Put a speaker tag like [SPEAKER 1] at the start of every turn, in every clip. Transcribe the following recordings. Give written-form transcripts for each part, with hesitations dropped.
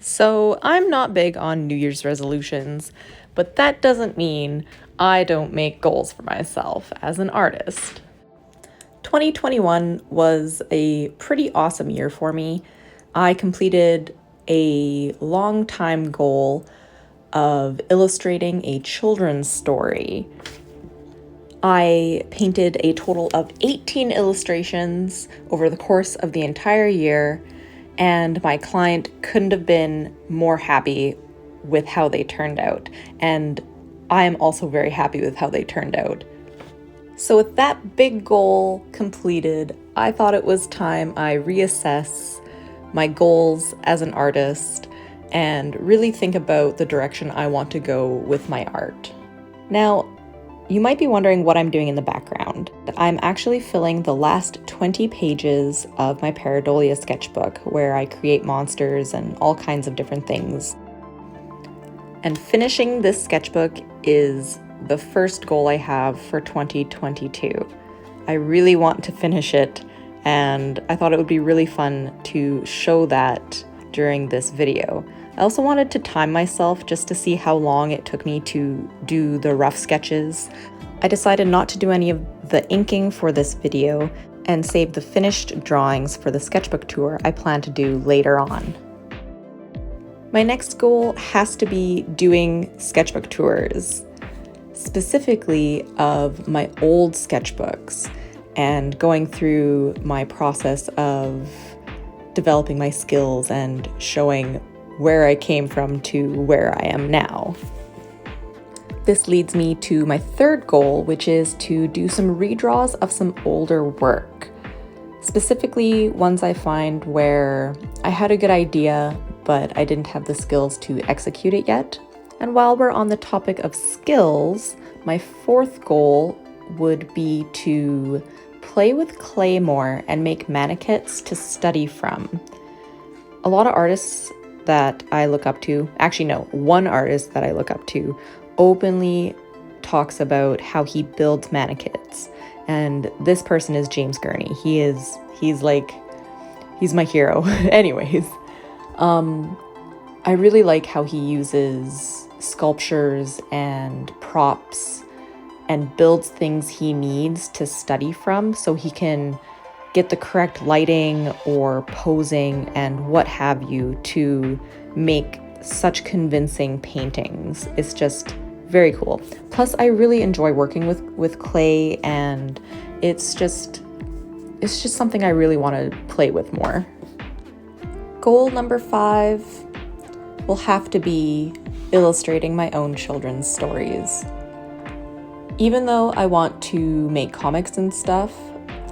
[SPEAKER 1] So, I'm not big on New Year's resolutions, but that doesn't mean I don't make goals for myself as an artist. 2021 was a pretty awesome year for me. I completed a long time goal of illustrating a children's story. I painted a total of 18 illustrations over the course of the entire year, and my client couldn't have been more happy with how they turned out. And I am also very happy with how they turned out. So with that big goal completed, I thought it was time I reassess my goals as an artist and really think about the direction I want to go with my art. Now, you might be wondering what I'm doing in the background. I'm actually filling the last 20 pages of my Pareidolia sketchbook, where I create monsters and all kinds of different things. And finishing this sketchbook is the first goal I have for 2022. I really want to finish it, and I thought it would be really fun to show that during this video. I also wanted to time myself just to see how long it took me to do the rough sketches. I decided not to do any of the inking for this video and save the finished drawings for the sketchbook tour I plan to do later on. My next goal has to be doing sketchbook tours, specifically of my old sketchbooks, and going through my process of developing my skills and showing where I came from to where I am now. This leads me to my third goal, which is to do some redraws of some older work, specifically ones I find where I had a good idea, but I didn't have the skills to execute it yet. And while we're on the topic of skills, my fourth goal would be to play with clay more and make mannequins to study from. A lot of artists that I look up to, one artist that I look up to openly talks about how he builds mannequins. And this person is James Gurney. He's my hero. Anyways, I really like how he uses sculptures and props and builds things he needs to study from so he can get the correct lighting or posing and what have you to make such convincing paintings. It's just very cool. Plus, I really enjoy working with clay, and it's just something I really want to play with more. Goal number 5 will have to be illustrating my own children's stories. Even though I want to make comics and stuff,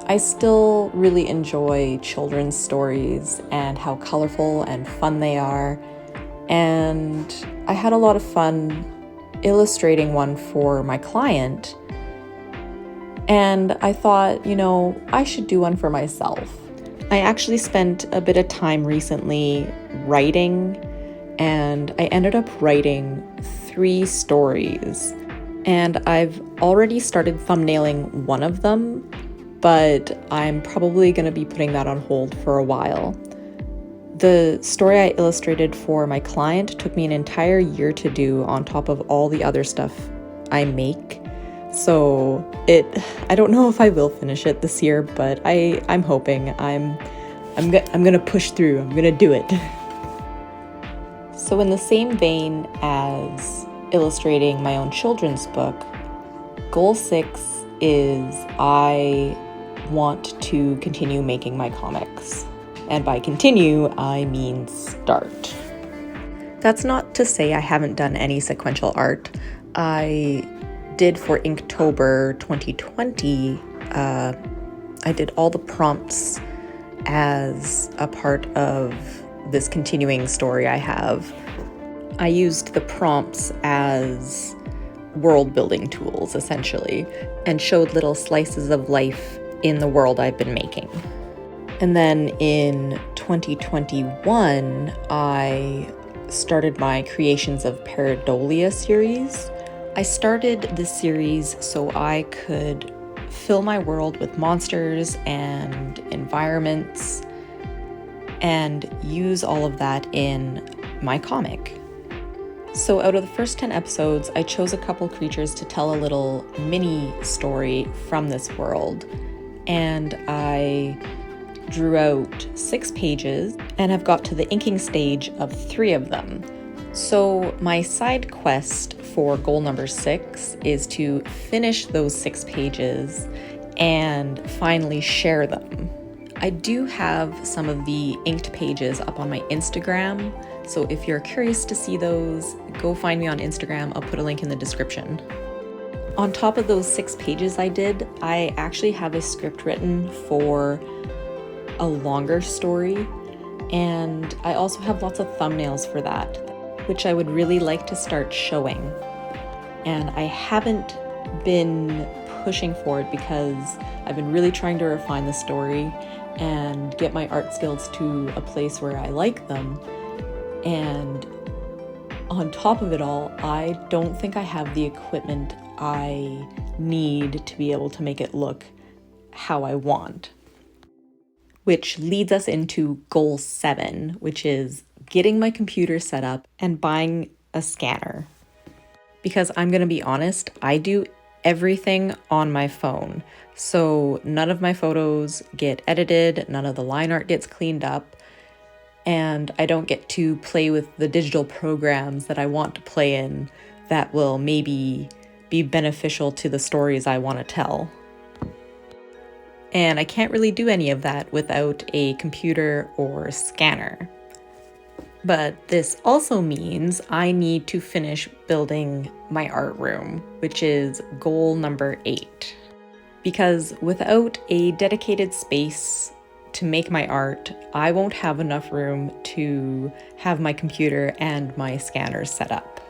[SPEAKER 1] I still really enjoy children's stories and how colorful and fun they are. And I had a lot of fun illustrating one for my client. And I thought, I should do one for myself. I actually spent a bit of time recently writing, and I ended up writing 3 stories. And I've already started thumbnailing one of them, but I'm probably going to be putting that on hold for a while. The story I illustrated for my client took me an entire year to do on top of all the other stuff I make. So I don't know if I will finish it this year, but I'm hoping. I'm going to push through. I'm going to do it. So in the same vein as illustrating my own children's book, goal 6 is I want to continue making my comics. And by continue, I mean start. That's not to say I haven't done any sequential art. I did for Inktober 2020. I did all the prompts as a part of this continuing story I have. I used the prompts as world building tools, essentially, and showed little slices of life in the world I've been making. And then in 2021, I started my Creations of Pareidolia series. I started this series so I could fill my world with monsters and environments and use all of that in my comic. So out of the first 10 episodes, I chose a couple creatures to tell a little mini story from this world. And I drew out 6 pages and have got to the inking stage of 3 of them. So my side quest for goal number 6 is to finish those 6 pages and finally share them. I do have some of the inked pages up on my Instagram, so if you're curious to see those, go find me on Instagram. I'll put a link in the description. On top of those 6 pages I actually have a script written for a longer story, and I also have lots of thumbnails for that, which I would really like to start showing. And I haven't been pushing for it because I've been really trying to refine the story and get my art skills to a place where I like them. And on top of it all, I don't think I have the equipment I need to be able to make it look how I want. Which leads us into goal 7, which is getting my computer set up and buying a scanner. Because I'm gonna be honest, I do everything on my phone. So none of my photos get edited, none of the line art gets cleaned up, and I don't get to play with the digital programs that I want to play in that will maybe be beneficial to the stories I want to tell. And I can't really do any of that without a computer or scanner. But this also means I need to finish building my art room, which is goal number 8. Because without a dedicated space to make my art, I won't have enough room to have my computer and my scanner set up.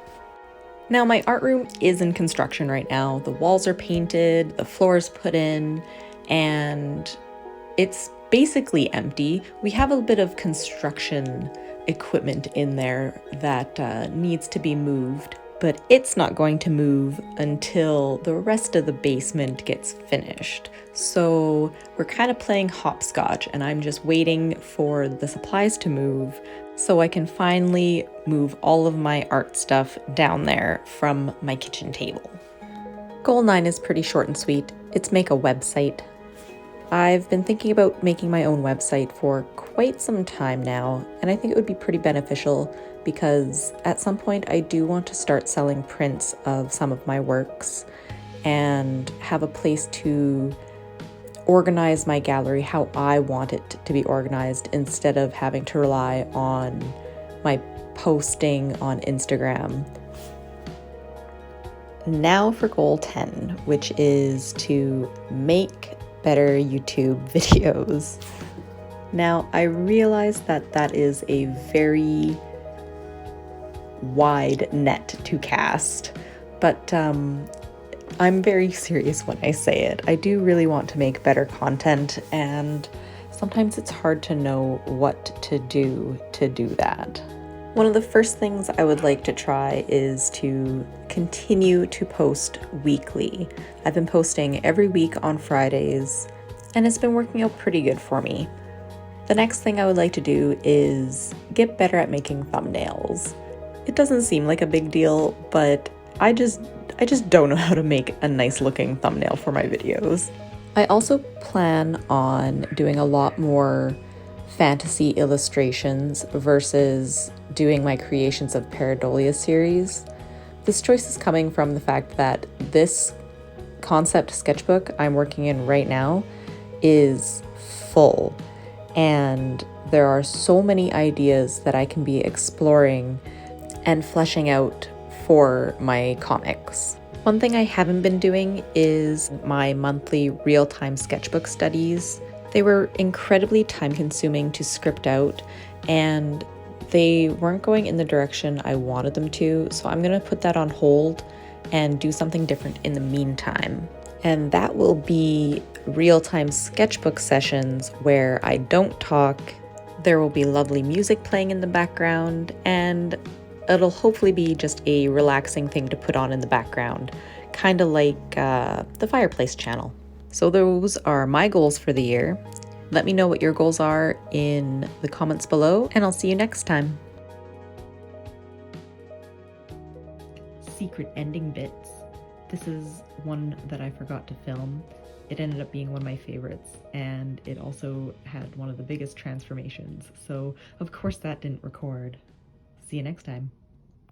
[SPEAKER 1] Now, my art room is in construction right now. The walls are painted, the floor is put in, and it's basically empty. We have a bit of construction equipment in there that needs to be moved, but it's not going to move until the rest of the basement gets finished. So we're kind of playing hopscotch, and I'm just waiting for the supplies to move so I can finally move all of my art stuff down there from my kitchen table. Goal 9 is pretty short and sweet. It's make a website. I've been thinking about making my own website for quite some time now, and I think it would be pretty beneficial because at some point I do want to start selling prints of some of my works and have a place to organize my gallery how I want it to be organized instead of having to rely on my posting on Instagram. Now for goal 10, which is to make better YouTube videos. Now, I realize that that is a very wide net to cast, but I'm very serious when I say it. I do really want to make better content, and sometimes it's hard to know what to do that. One of the first things I would like to try is to continue to post weekly. I've been posting every week on Fridays, and it's been working out pretty good for me. The next thing I would like to do is get better at making thumbnails. It doesn't seem like a big deal, but I just don't know how to make a nice looking thumbnail for my videos. I also plan on doing a lot more fantasy illustrations versus doing my Creations of Pareidolia series. This choice is coming from the fact that this concept sketchbook I'm working in right now is full, and there are so many ideas that I can be exploring and fleshing out for my comics. One thing I haven't been doing is my monthly real-time sketchbook studies. They were incredibly time-consuming to script out, and they weren't going in the direction I wanted them to, so I'm gonna put that on hold and do something different in the meantime. And that will be real-time sketchbook sessions where I don't talk. There will be lovely music playing in the background, and it'll hopefully be just a relaxing thing to put on in the background, kind of like the Fireplace channel. So those are my goals for the year. Let me know what your goals are in the comments below, and I'll see you next time. secret ending bits. This is one that I forgot to film. It ended up being one of my favorites, and it also had one of the biggest transformations, so of course that didn't record. See you next time.